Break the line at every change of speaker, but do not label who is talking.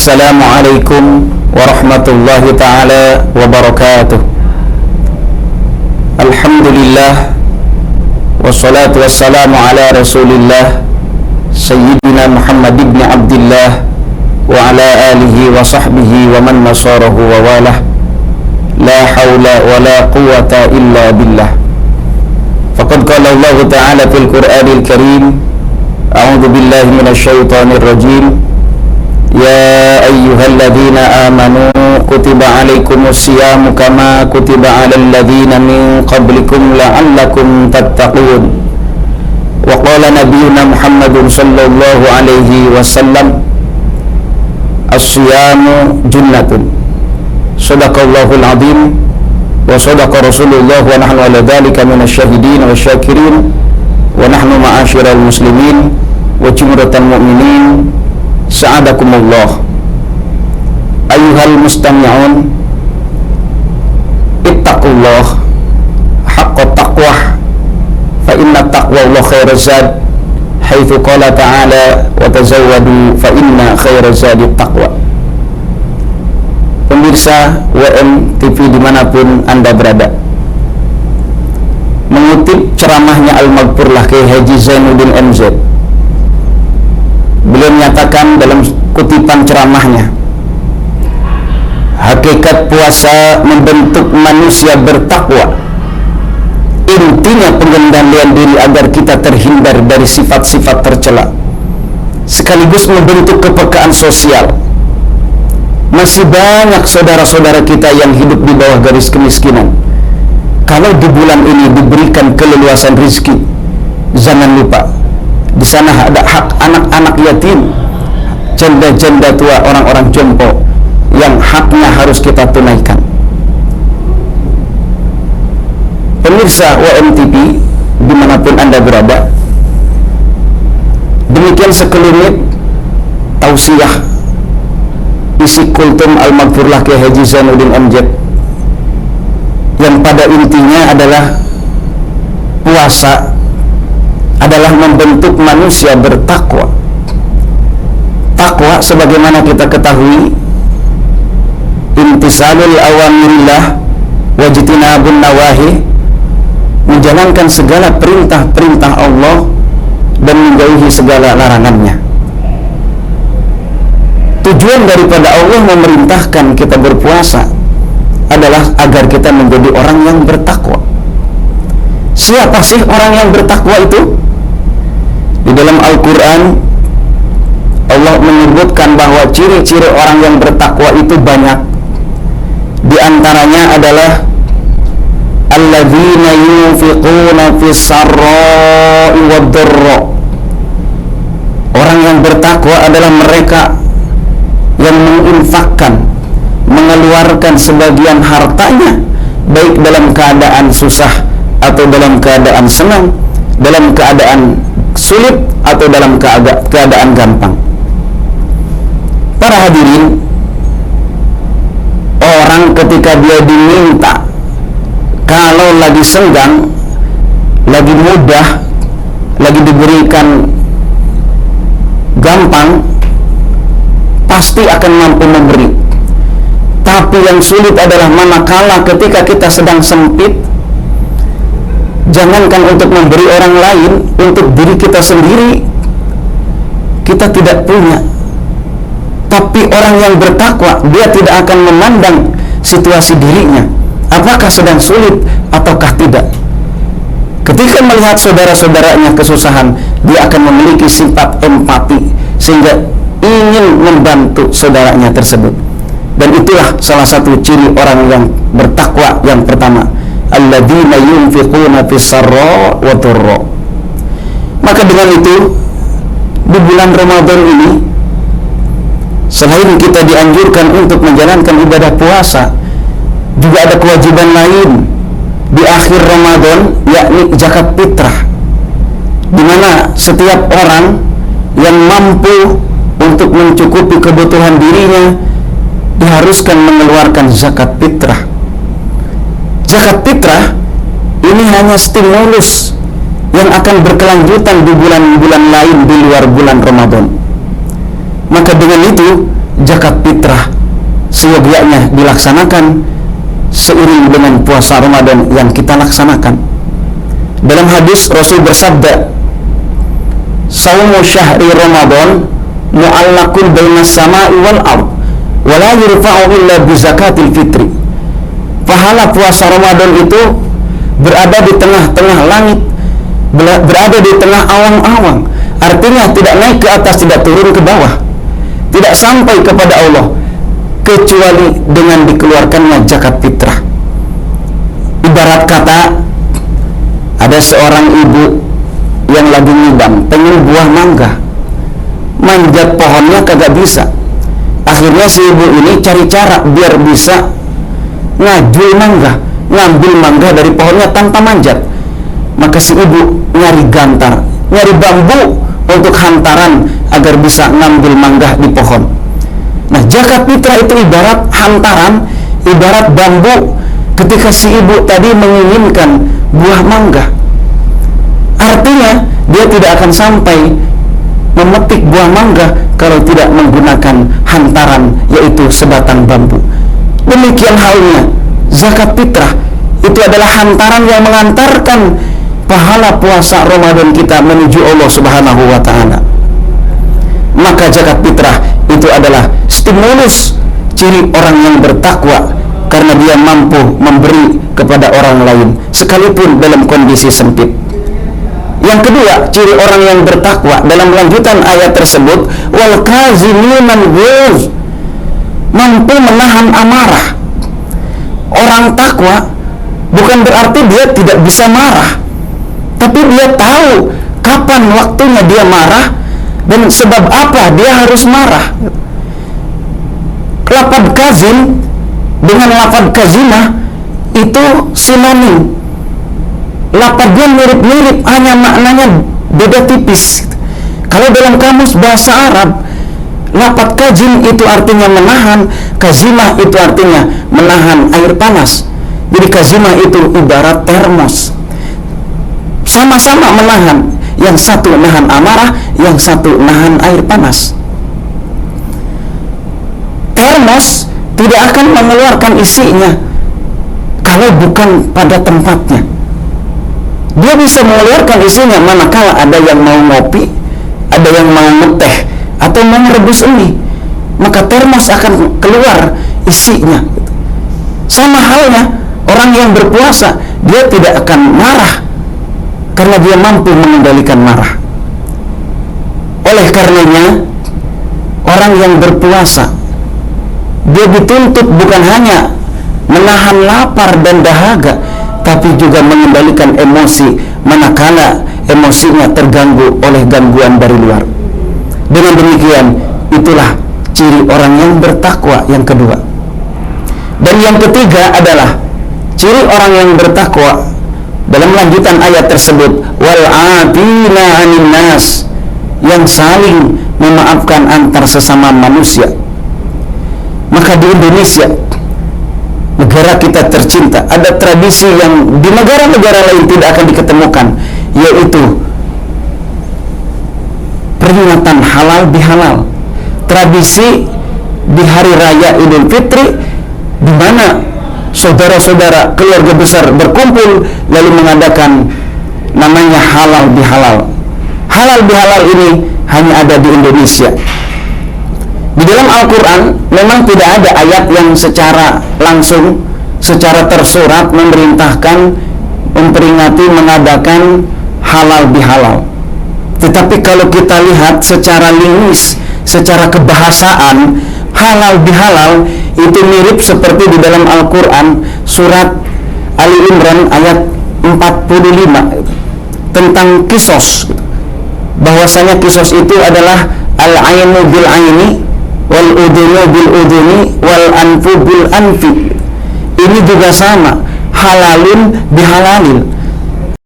Assalamualaikum warahmatullahi ta'ala wabarakatuh. Alhamdulillah, wassalatu wassalamu ala rasulillah Sayyidina Muhammad ibn Abdillah wa ala alihi wa sahbihi wa man nasarahu wa walah. La hawla wa la quwata illa billah. Faqad qala Allah ta'ala fil Qur'anil Karim, a'udzu billahi minasyaitonir rajim. Ya ayyuhalladzina amanu kutiba alaikumus siyamu kama kutiba alal ladzina min qablikum la'allakum tattaqun. Wa qala nabiyyuna Muhammadun sallallahu alaihi wasallam, as-siyamu junnatun. Sadaqallahul azim wa sadaqa Rasulullah wa nahnu ala dzalika minasyahidin wasyakirin wa nahnu ma'asyiral muslimin wa jumratal mu'minin. Sa'adakumullah. Ayyuhal mustami'un, ittaqullah haqqa taqwah, fa inna taqwallah khairaz zad, haitsu qala ta'ala wa tazawwadu fa inna khairaz zadi taqwa. Pemirsa WM TV dimanapun Anda berada, mengutip ceramahnya Al-Maghfurlah Kiai Haji Zainuddin MZ, beliau menyatakan dalam kutipan ceramahnya, hakikat puasa membentuk manusia bertakwa. Intinya pengendalian diri agar kita terhindar dari sifat-sifat tercela, sekaligus membentuk kepekaan sosial. Masih banyak saudara-saudara kita yang hidup di bawah garis kemiskinan. Kalau di bulan ini diberikan keleluasan rezeki, jangan lupa di sana ada hak anak-anak yatim, janda-janda tua, orang-orang jompo yang haknya harus kita tunaikan. Pemirsa WMTV dimanapun Anda berada, demikian sekelumit tausiah isi kultum Al-Maghfurlah Kiai Haji Zainuddin MZ, yang pada intinya adalah puasa adalah membentuk manusia bertakwa. Takwa sebagaimana kita ketahui, imtisalul awamirillah wajtinabun nawahi, menjalankan segala perintah-perintah Allah dan menjauhi segala larangannya. Tujuan daripada Allah memerintahkan kita berpuasa adalah agar kita menjadi orang yang bertakwa. Siapa sih orang yang bertakwa itu? Di dalam Al-Quran Allah menyebutkan bahwa ciri-ciri orang yang bertakwa itu banyak. Di antaranya adalah alladzina yunfiquna fis sarra'i wad dharra. Orang yang bertakwa adalah mereka yang menginfakkan, mengeluarkan sebagian hartanya, baik dalam keadaan susah atau dalam keadaan senang, dalam keadaan sulit atau dalam keadaan gampang. Para hadirin, orang ketika dia diminta, kalau lagi senggang, lagi mudah, lagi diberikan gampang, pasti akan mampu memberi. Tapi yang sulit adalah manakala ketika kita sedang sempit, jangankan untuk memberi orang lain, untuk diri kita sendiri kita tidak punya. Tapi orang yang bertakwa, dia tidak akan memandang situasi dirinya, apakah sedang sulit ataukah tidak. Ketika melihat saudara-saudaranya kesusahan, dia akan memiliki sifat empati sehingga ingin membantu saudaranya tersebut. Dan itulah salah satu ciri orang yang bertakwa yang pertama, alladzina yunfiquna fis sarra wa dharra. Maka dengan itu, di bulan Ramadan ini, selain kita dianjurkan untuk menjalankan ibadah puasa, juga ada kewajiban lain di akhir Ramadan, yakni zakat fitrah, di mana setiap orang yang mampu untuk mencukupi kebutuhan dirinya diharuskan mengeluarkan zakat fitrah. Zakat fitrah ini hanya stimulus yang akan berkelanjutan di bulan-bulan lain di luar bulan Ramadan. Maka dengan itu zakat fitrah seyogyanya dilaksanakan seiring dengan puasa Ramadan yang kita laksanakan. Dalam hadis Rasul bersabda, "Shaumu syahri Ramadan mu'allaqun bainas sama'i wal ard wa la yurfa'u illa bi zakatil fitri." Pahala puasa Ramadan itu berada di tengah-tengah langit, berada di tengah awang-awang. Artinya tidak naik ke atas, tidak turun ke bawah, tidak sampai kepada Allah kecuali dengan dikeluarkannya zakat fitrah. Ibarat kata, ada seorang ibu yang lagi ngidam, pengen buah mangga, manjat pohonnya kagak bisa. Akhirnya si ibu ini cari cara biar bisa ngajul mangga, ngambil mangga dari pohonnya tanpa manjat. Maka si ibu nyari gantar, nyari bambu untuk hantaran agar bisa ngambil mangga di pohon. Nah, zakat fitrah itu ibarat hantaran, ibarat bambu ketika si ibu tadi menginginkan buah mangga. Artinya dia tidak akan sampai memetik buah mangga kalau tidak menggunakan hantaran, yaitu sebatang bambu. Demikian halnya zakat fitrah, itu adalah hantaran yang mengantarkan pahala puasa Ramadan kita menuju Allah Subhanahu wa taala. Maka zakat fitrah itu adalah stimulus ciri orang yang bertakwa, karena dia mampu memberi kepada orang lain sekalipun dalam kondisi sempit. Yang kedua, ciri orang yang bertakwa dalam lanjutan ayat tersebut, wal kaziminal ghaiz, mampu menahan amarah. Orang takwa bukan berarti dia tidak bisa marah, tapi dia tahu kapan waktunya dia marah dan sebab apa dia harus marah. Lafaz kazim dengan lafaz kazimah itu sinonim. Lafaznya mirip-mirip, hanya maknanya beda tipis. Kalau dalam kamus bahasa Arab, lafaz kazim itu artinya menahan, kazimah itu artinya menahan air panas. Jadi kazimah itu ibarat termos, sama-sama menahan. Yang satu nahan amarah, yang satu nahan air panas. Termos tidak akan mengeluarkan isinya kalau bukan pada tempatnya. Dia bisa mengeluarkan isinya manakala ada yang mau ngopi, ada yang mau ngeteh, atau mau merebus mie, maka termos akan keluar isinya. Sama halnya orang yang berpuasa, dia tidak akan marah karena dia mampu mengendalikan marah. Oleh karenanya, orang yang berpuasa, dia dituntut bukan hanya menahan lapar dan dahaga, tapi juga mengendalikan emosi manakala emosinya terganggu oleh gangguan dari luar. Dengan demikian, itulah ciri orang yang bertakwa yang kedua. Dan yang ketiga adalah ciri orang yang bertakwa dalam lanjutan ayat tersebut, wal atina 'anil nas, yang saling memaafkan antar sesama manusia. Maka di Indonesia, negara kita tercinta, ada tradisi yang di negara-negara lain tidak akan diketemukan, yaitu peringatan halal bihalal. Tradisi di hari raya Idul Fitri, di mana saudara-saudara keluarga besar berkumpul lalu mengadakan namanya halal bihalal. Halal bihalal ini hanya ada di Indonesia. Di dalam Al-Quran memang tidak ada ayat yang secara langsung, secara tersurat memerintahkan, memperingati, mengadakan halal bihalal. Tetapi kalau kita lihat secara linguis, secara kebahasaan, halal bihalal itu mirip seperti di dalam Al-Quran surat Ali Imran ayat 45 tentang kisos, bahwasanya kisos itu adalah al-ainu bil aini wal udhunu bil udhuni wal anfu bil anfi. Ini juga sama, halalun bihalalil.